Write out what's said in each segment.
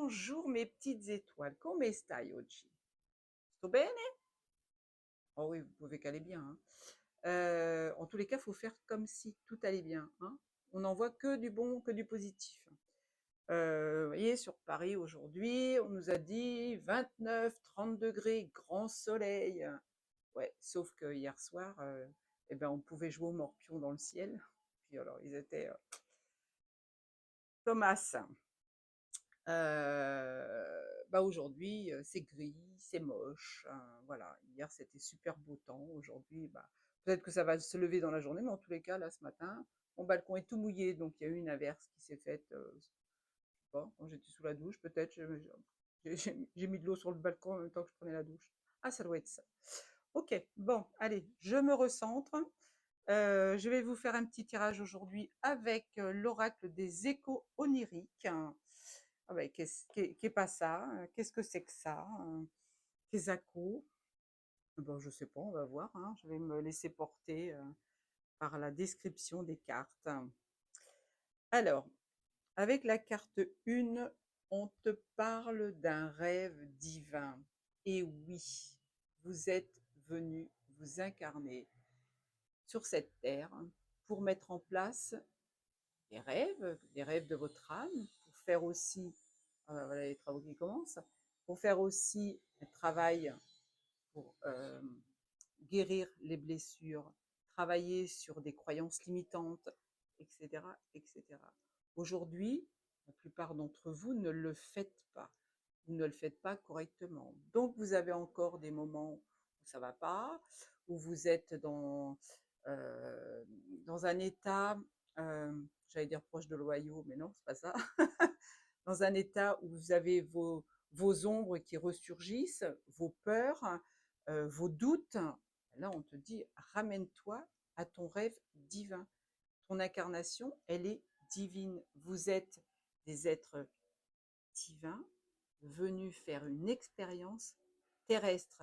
Bonjour mes petites étoiles, come stai oggi? Sto bene? Oh oui, vous pouvez qu'aller bien, hein. En tous les cas, il faut faire comme si tout allait bien, hein. On n'en voit que du bon, que du positif. Vous voyez, sur Paris aujourd'hui, on nous a dit 29, 30 degrés, grand soleil. Ouais, sauf que hier soir, eh ben, on pouvait jouer aux morpions dans le ciel. Puis alors, ils étaient Thomas. Bah, aujourd'hui, c'est gris, c'est moche, voilà. Hier, c'était super beau temps. Aujourd'hui, bah, peut-être que ça va se lever dans la journée, mais en tous les cas, là, ce matin, mon balcon est tout mouillé, donc il y a eu une averse qui s'est faite, je sais pas, quand j'étais sous la douche, peut-être, j'ai mis de l'eau sur le balcon en même temps que je prenais la douche. Ah, ça doit être ça. OK, bon, allez, je me recentre. Je vais vous faire un petit tirage aujourd'hui avec, l'oracle des échos oniriques. Ah bah, qu'est pas ça? Qu'est-ce que c'est que ça? Kesako? Bon, je sais pas, on va voir, hein. Je vais me laisser porter, par la description des cartes. Alors, avec la carte 1, on te parle d'un rêve divin. Et oui, vous êtes venu vous incarner sur cette terre pour mettre en place des rêves de votre âme, pour faire aussi, voilà les travaux qui commencent, pour faire aussi un travail pour guérir les blessures, travailler sur des croyances limitantes, etc., etc. Aujourd'hui, la plupart d'entre vous ne le faites pas. Vous ne le faites pas correctement. Donc, vous avez encore des moments où ça ne va pas, où vous êtes euh, dans un état, euh, j'allais dire proche de l'Ohio, mais non, c'est pas ça, dans un état où vous avez vos ombres qui ressurgissent, vos peurs, vos doutes. Là, on te dit, ramène-toi à ton rêve divin. Ton incarnation, elle est divine. Vous êtes des êtres divins venus faire une expérience terrestre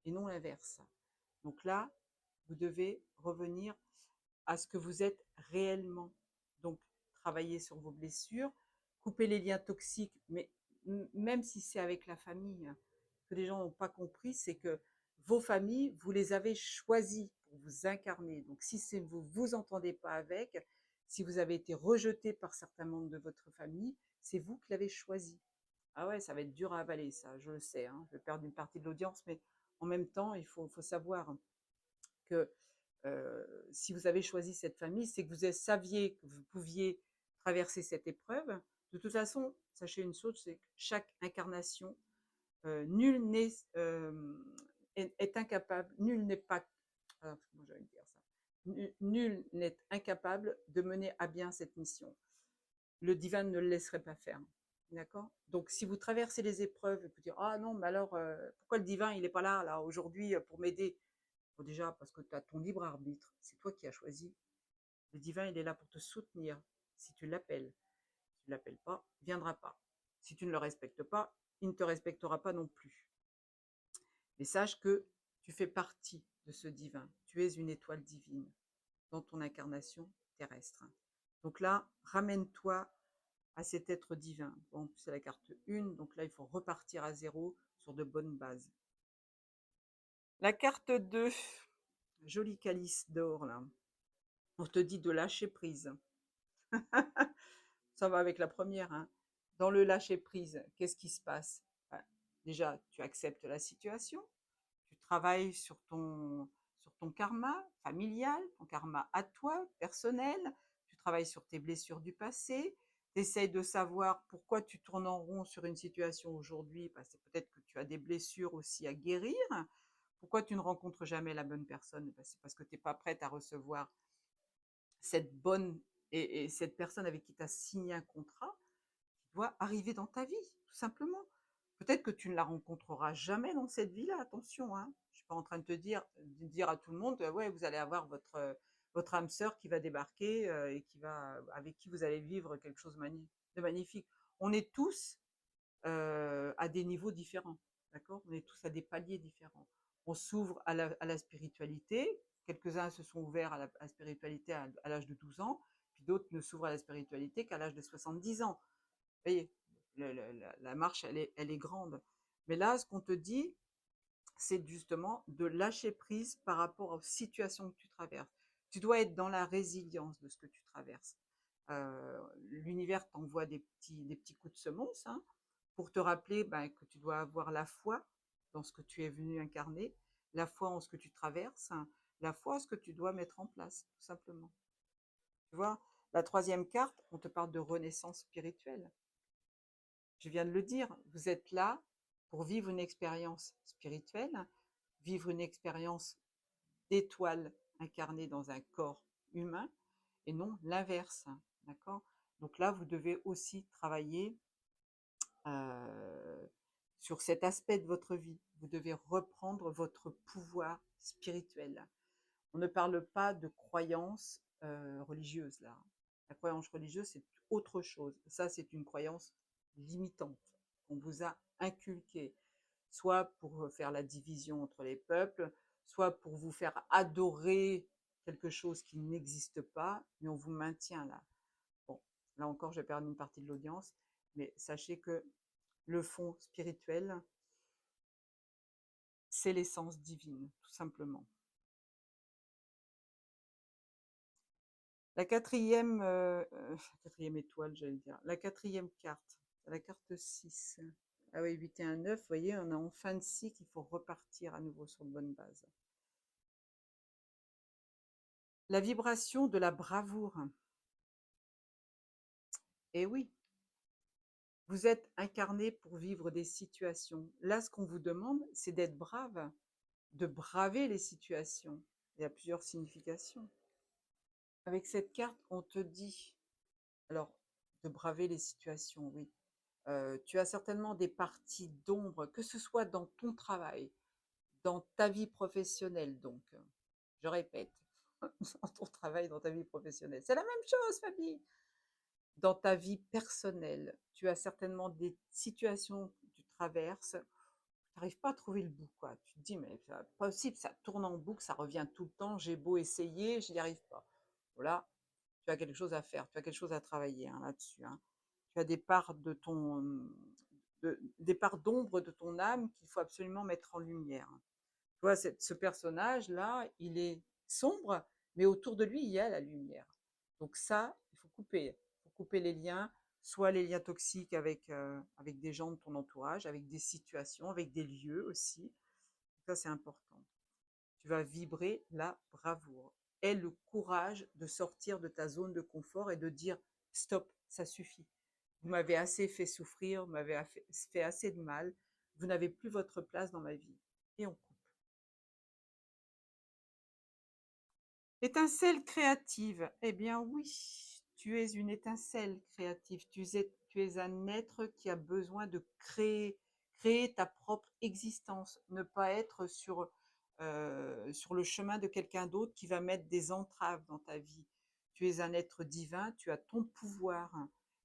et non l'inverse. Donc là, vous devez revenir à ce que vous êtes réellement. Donc, travailler sur vos blessures, couper les liens toxiques, mais même si c'est avec la famille, que les gens n'ont pas compris, c'est que vos familles, vous les avez choisies pour vous incarner. Donc, si vous ne vous entendez pas avec, si vous avez été rejeté par certains membres de votre famille, c'est vous qui l'avez choisi. Ah ouais, ça va être dur à avaler, ça, je le sais, hein. Je vais perdre une partie de l'audience, mais en même temps, il faut savoir que si vous avez choisi cette famille, c'est que vous saviez que vous pouviez traverser cette épreuve. De toute façon, sachez une chose, c'est que chaque incarnation, nul n'est est incapable, nul n'est pas, comment j'allais dire ça, nul n'est incapable de mener à bien cette mission. Le divin ne le laisserait pas faire. D'accord. Donc, si vous traversez les épreuves et vous dites ah non, mais alors pourquoi le divin il n'est pas là aujourd'hui pour m'aider? Bon, déjà, parce que tu as ton libre arbitre, c'est toi qui as choisi. Le divin, il est là pour te soutenir. Si tu l'appelles, si tu ne l'appelles pas, il ne viendra pas. Si tu ne le respectes pas, il ne te respectera pas non plus. Mais sache que tu fais partie de ce divin. Tu es une étoile divine dans ton incarnation terrestre. Donc là, ramène-toi à cet être divin. Bon, c'est la carte 1, donc là, il faut repartir à zéro sur de bonnes bases. La carte 2, joli calice d'or là. On te dit de lâcher prise. Ça va avec la première, hein. Dans le lâcher prise, qu'est-ce qui se passe? Ben, déjà, tu acceptes la situation, tu travailles sur ton karma familial, ton karma à toi, personnel, tu travailles sur tes blessures du passé, tu essayes de savoir pourquoi tu tournes en rond sur une situation aujourd'hui, ben, c'est peut-être que tu as des blessures aussi à guérir. Pourquoi tu ne rencontres jamais la bonne personne? Ben, c'est parce que tu n'es pas prête à recevoir cette bonne et cette personne avec qui tu as signé un contrat qui doit arriver dans ta vie, tout simplement. Peut-être que tu ne la rencontreras jamais dans cette vie-là, attention, hein. Je ne suis pas en train de dire à tout le monde, ouais, vous allez avoir votre âme sœur qui va débarquer et avec qui vous allez vivre quelque chose de magnifique. On est tous à des niveaux différents, d'accord? On est tous à des paliers différents. On s'ouvre à la spiritualité. Quelques-uns se sont ouverts à la spiritualité à l'âge de 12 ans, puis d'autres ne s'ouvrent à la spiritualité qu'à l'âge de 70 ans. Vous voyez, la marche, elle est grande. Mais là, ce qu'on te dit, c'est justement de lâcher prise par rapport aux situations que tu traverses. Tu dois être dans la résilience de ce que tu traverses. L'univers t'envoie des petits coups de semonce, hein, pour te rappeler ben, que tu dois avoir la foi dans ce que tu es venu incarner, la foi en ce que tu traverses, hein, la foi en ce que tu dois mettre en place, tout simplement. Tu vois, la troisième carte, on te parle de renaissance spirituelle. Je viens de le dire, vous êtes là pour vivre une expérience spirituelle, vivre une expérience d'étoile incarnée dans un corps humain et non l'inverse. D'accord? Donc là, vous devez aussi travailler euh, sur cet aspect de votre vie. Vous devez reprendre votre pouvoir spirituel. On ne parle pas de croyance religieuse là. La croyance religieuse, c'est autre chose. Ça, c'est une croyance limitante qu'on vous a inculquée, soit pour faire la division entre les peuples, soit pour vous faire adorer quelque chose qui n'existe pas, mais on vous maintient là. Bon, là encore, je vais perdre une partie de l'audience, mais sachez que le fond spirituel, c'est l'essence divine, tout simplement. La quatrième étoile, j'allais dire. La quatrième carte, la carte 6. Ah oui, 8 et 1, 9, vous voyez, on est en fin de cycle, il faut repartir à nouveau sur de bonnes bases. La vibration de la bravoure. Eh oui, vous êtes incarné pour vivre des situations. Là, ce qu'on vous demande, c'est d'être brave, de braver les situations. Il y a plusieurs significations. Avec cette carte, on te dit, alors, de braver les situations, oui. Tu as certainement des parties d'ombre, que ce soit dans ton travail, dans ta vie professionnelle, donc. Je répète, dans ton travail, dans ta vie professionnelle. C'est la même chose, Fabi. Dans ta vie personnelle, tu as certainement des situations que tu traverses, tu n'arrives pas à trouver le bout, quoi. Tu te dis, mais c'est pas possible, ça tourne en boucle, ça revient tout le temps, j'ai beau essayer, je n'y arrive pas. Voilà, tu as quelque chose à faire, tu as quelque chose à travailler hein, là-dessus. Hein. Tu as des parts des parts d'ombre de ton âme qu'il faut absolument mettre en lumière. Tu vois, ce personnage-là, il est sombre, mais autour de lui, il y a la lumière. Donc ça, il faut couper. Il faut couper les liens, soit les liens toxiques avec des gens de ton entourage, avec des situations, avec des lieux aussi. Ça, c'est important. Tu vas vibrer la bravoure. Aie le courage de sortir de ta zone de confort et de dire stop, ça suffit. Vous m'avez assez fait souffrir, vous m'avez fait assez de mal. Vous n'avez plus votre place dans ma vie. Et on coupe. Étincelle créative. Eh bien oui, tu es une étincelle créative. Tu es un être qui a besoin de créer, créer ta propre existence. Ne pas être sur le chemin de quelqu'un d'autre qui va mettre des entraves dans ta vie. Tu es un être divin, tu as ton pouvoir.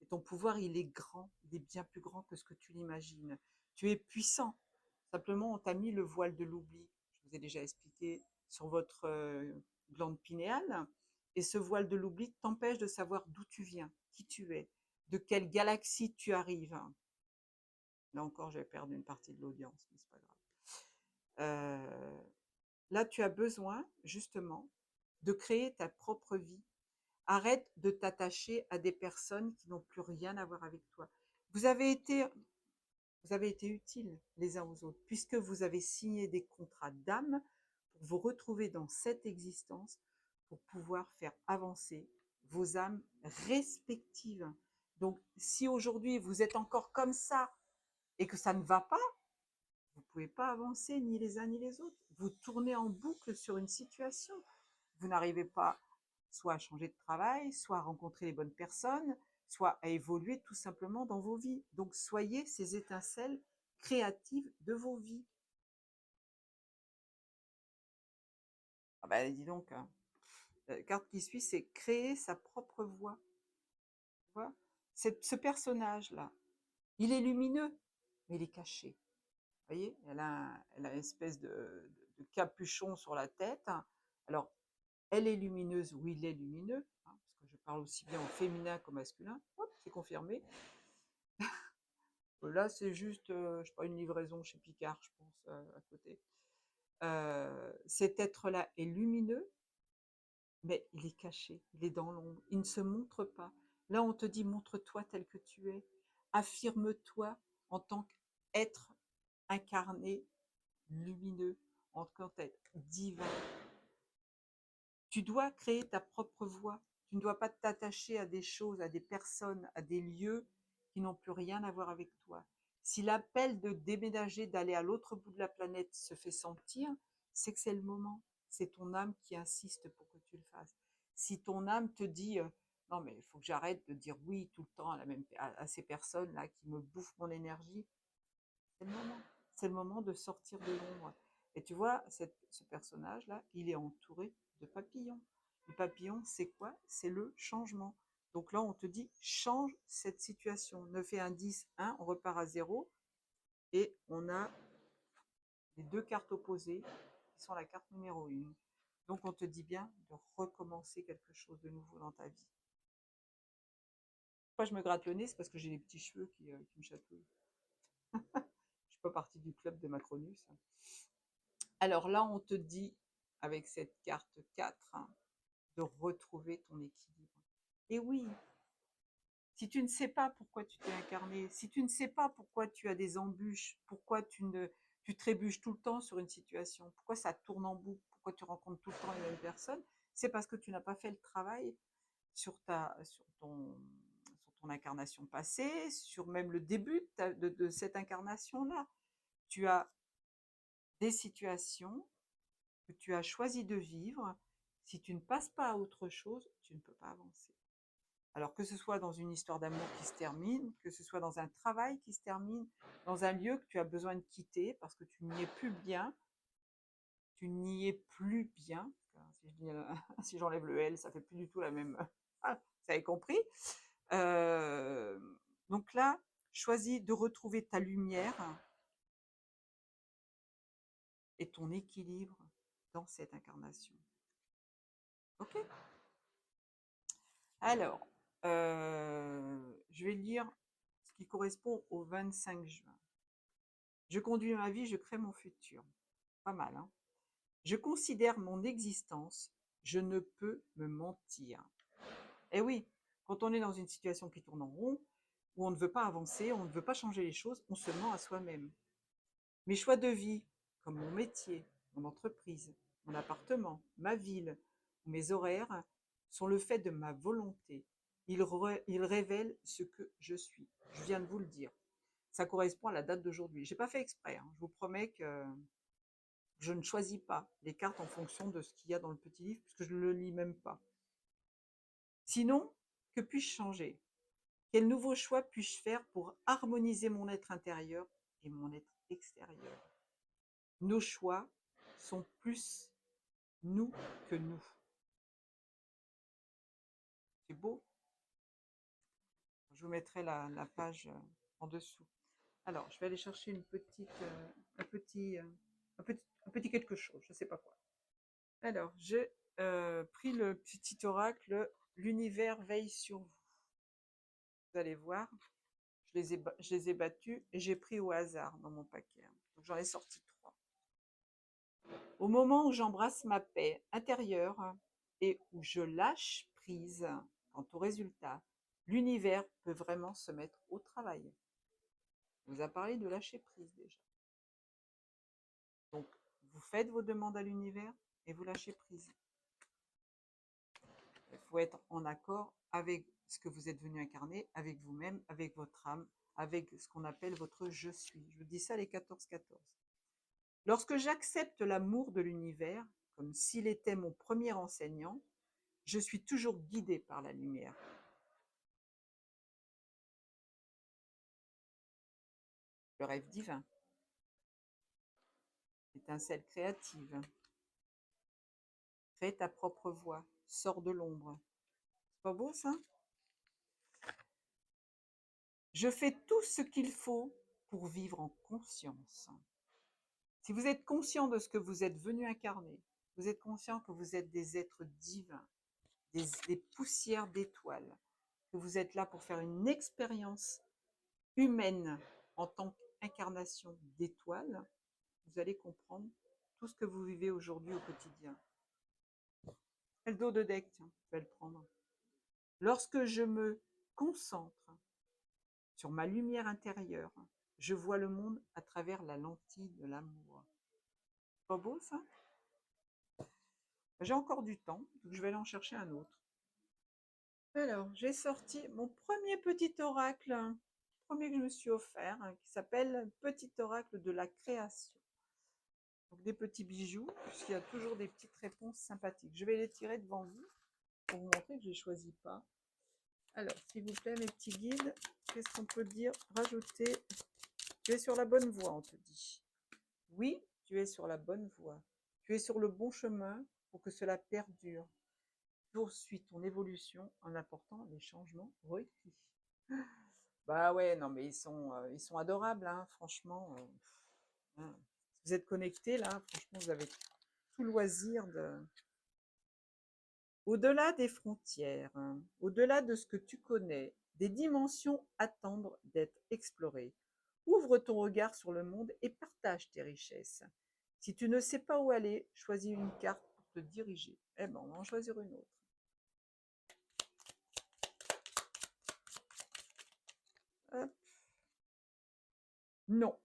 Et ton pouvoir, il est grand, il est bien plus grand que ce que tu l'imagines. Tu es puissant. Simplement, on t'a mis le voile de l'oubli. Je vous ai déjà expliqué sur votre glande pinéale. Et ce voile de l'oubli t'empêche de savoir d'où tu viens, qui tu es, de quelle galaxie tu arrives. Là encore, je vais perdre une partie de l'audience, mais c'est pas grave. Là, tu as besoin, justement, de créer ta propre vie. Arrête de t'attacher à des personnes qui n'ont plus rien à voir avec toi. Vous avez été, vous avez été utiles les uns aux autres, puisque vous avez signé des contrats d'âme pour vous retrouver dans cette existence, pour pouvoir faire avancer vos âmes respectives. Donc, si aujourd'hui vous êtes encore comme ça et que ça ne va pas, vous ne pouvez pas avancer ni les uns ni les autres. Vous tournez en boucle sur une situation. Vous n'arrivez pas soit à changer de travail, soit à rencontrer les bonnes personnes, soit à évoluer tout simplement dans vos vies. Donc soyez ces étincelles créatives de vos vies. Ah ben dis donc, hein. La carte qui suit, c'est créer sa propre voix. Tu vois, ce personnage-là, il est lumineux, mais il est caché. Vous voyez, elle a une espèce de capuchon sur la tête. Alors, elle est lumineuse ou il est lumineux, hein, parce que je parle aussi bien au féminin qu'au masculin. Hop, c'est confirmé. là, c'est juste, je sais pas, une livraison chez Picard, je pense, à côté. Cet être-là est lumineux, mais il est caché, il est dans l'ombre, il ne se montre pas. Là, on te dit: «Montre-toi tel que tu es. Affirme-toi en tant qu'être incarné, lumineux, en tant qu'être divin». Tu dois créer ta propre voie. Tu ne dois pas t'attacher à des choses, à des personnes, à des lieux qui n'ont plus rien à voir avec toi. Si l'appel de déménager, d'aller à l'autre bout de la planète se fait sentir, c'est que c'est le moment. C'est ton âme qui insiste pour que tu le fasses. Si ton âme te dit non mais il faut que j'arrête de dire oui tout le temps à, à ces personnes-là qui me bouffent mon énergie, c'est le moment. C'est le moment de sortir de l'ombre. Et tu vois, ce personnage-là, il est entouré de papillons. Le papillon, c'est quoi? C'est le changement. Donc là, on te dit, change cette situation. 9 et un 10, 1, on repart à 0. Et on a les deux cartes opposées, qui sont la carte numéro 1. Donc on te dit bien de recommencer quelque chose de nouveau dans ta vie. Pourquoi je me gratte le nez? C'est parce que j'ai les petits cheveux qui me chatouillent. Je ne suis pas partie du club de Macronus. Alors là, on te dit, avec cette carte 4, hein, de retrouver ton équilibre. Et oui, si tu ne sais pas pourquoi tu t'es incarné, si tu ne sais pas pourquoi tu as des embûches, pourquoi tu trébuches tout le temps sur une situation, pourquoi ça tourne en boucle, pourquoi tu rencontres tout le temps les mêmes personnes, c'est parce que tu n'as pas fait le travail sur ton incarnation passée, sur même le début de cette incarnation-là. Tu as des situations que tu as choisi de vivre. Si tu ne passes pas à autre chose, tu ne peux pas avancer. Alors que ce soit dans une histoire d'amour qui se termine, que ce soit dans un travail qui se termine, dans un lieu que tu as besoin de quitter parce que tu n'y es plus bien, tu n'y es plus bien. Si j'enlève le L, ça fait plus du tout la même. Ah, vous avez compris. Euh, donc là, choisis de retrouver ta lumière et ton équilibre dans cette incarnation. Ok? Alors, je vais lire ce qui correspond au 25 juin. Je conduis ma vie, je crée mon futur. Pas mal, hein? Je considère mon existence, je ne peux me mentir. Eh oui, quand on est dans une situation qui tourne en rond, où on ne veut pas avancer, on ne veut pas changer les choses, on se ment à soi-même. Mes choix de vie, comme mon métier, mon entreprise, mon appartement, ma ville, mes horaires, sont le fait de ma volonté. Ils révèlent ce que je suis. Je viens de vous le dire. Ça correspond à la date d'aujourd'hui. Je n'ai pas fait exprès, hein. Je vous promets que je ne choisis pas les cartes en fonction de ce qu'il y a dans le petit livre, puisque je ne le lis même pas. Sinon, que puis-je changer? Quel nouveau choix puis-je faire pour harmoniser mon être intérieur et mon être extérieur? Nos choix sont plus nous que nous. C'est beau. Je vous mettrai la page en dessous. Alors, je vais aller chercher un petit quelque chose, je ne sais pas quoi. Alors, j'ai pris le petit oracle, l'univers veille sur vous. Vous allez voir, je les ai battus et j'ai pris au hasard dans mon paquet. Donc, j'en ai sorti 3. Au moment où j'embrasse ma paix intérieure et où je lâche prise quant au résultat, l'univers peut vraiment se mettre au travail. On vous a parlé de lâcher prise déjà. Donc, vous faites vos demandes à l'univers et vous lâchez prise. Il faut être en accord avec ce que vous êtes venu incarner, avec vous-même, avec votre âme, avec ce qu'on appelle votre je suis. Je vous dis ça les 14-14. Lorsque j'accepte l'amour de l'univers, comme s'il était mon premier enseignant, je suis toujours guidée par la lumière. Le rêve divin. Étincelle créative. Crée ta propre voie. Sors de l'ombre. C'est pas beau ça? Je fais tout ce qu'il faut pour vivre en conscience. Si vous êtes conscient de ce que vous êtes venu incarner, vous êtes conscient que vous êtes des êtres divins, des poussières d'étoiles, que vous êtes là pour faire une expérience humaine en tant qu'incarnation d'étoile, vous allez comprendre tout ce que vous vivez aujourd'hui au quotidien. Et le dos de deck, tiens, je vais le prendre. Lorsque je me concentre sur ma lumière intérieure, je vois le monde à travers la lentille de l'amour. Pas beau ça? J'ai encore du temps, donc je vais aller en chercher un autre. Alors, j'ai sorti mon premier petit oracle, premier que je me suis offert, qui s'appelle Petit oracle de la création. Donc des petits bijoux, puisqu'il y a toujours des petites réponses sympathiques. Je vais les tirer devant vous pour vous montrer que je ne les choisis pas. Alors, s'il vous plaît, mes petits guides, qu'est-ce qu'on peut dire? Rajouter. Tu es sur la bonne voie, on te dit. Oui, tu es sur la bonne voie. Tu es sur le bon chemin pour que cela perdure. Poursuis ton évolution en apportant les changements requis. Bah ouais, non, mais ils sont adorables, hein, franchement. Hein. Si vous êtes connectés, là, franchement, vous avez tout loisir de... Au-delà des frontières, hein, au-delà de ce que tu connais, des dimensions attendent d'être explorées. Ouvre ton regard sur le monde et partage tes richesses. Si tu ne sais pas où aller, choisis une carte pour te diriger. Eh ben, on va en choisir une autre. Hop. Non,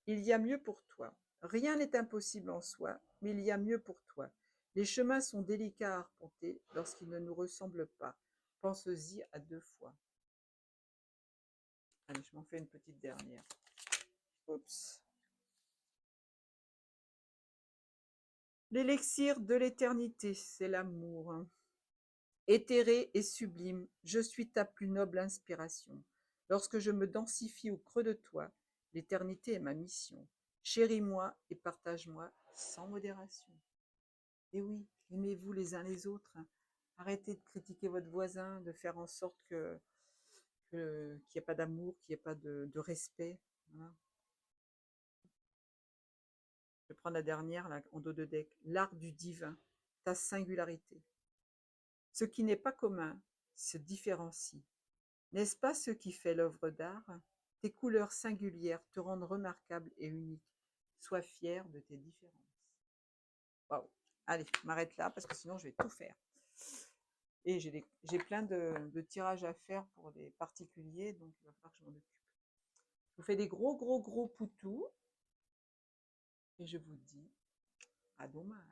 il y a mieux pour toi. Rien n'est impossible en soi, mais il y a mieux pour toi. Les chemins sont délicats à arpenter lorsqu'ils ne nous ressemblent pas. Pense-y à 2 fois. Allez, je m'en fais une petite dernière. Oups. L'élixir de l'éternité, c'est l'amour. Hein. Éthéré et sublime, je suis ta plus noble inspiration. Lorsque je me densifie au creux de toi, l'éternité est ma mission. Chéris-moi et partage-moi sans modération. Et oui, aimez-vous les uns les autres. Arrêtez de critiquer votre voisin, de faire en sorte qu'il n'y ait pas d'amour, qu'il n'y ait pas de respect. Voilà. Je vais prendre la dernière, là, en dos de deck. L'art du divin, ta singularité. Ce qui n'est pas commun se différencie. N'est-ce pas ce qui fait l'œuvre d'art? Tes couleurs singulières te rendent remarquable et unique. Sois fier de tes différences. Waouh! Allez, je m'arrête là parce que sinon je vais tout faire. Et j'ai plein de tirages à faire pour des particuliers, donc il va falloir que je m'en occupe. Je vous fais des gros, gros, gros poutous. Et je vous dis à demain.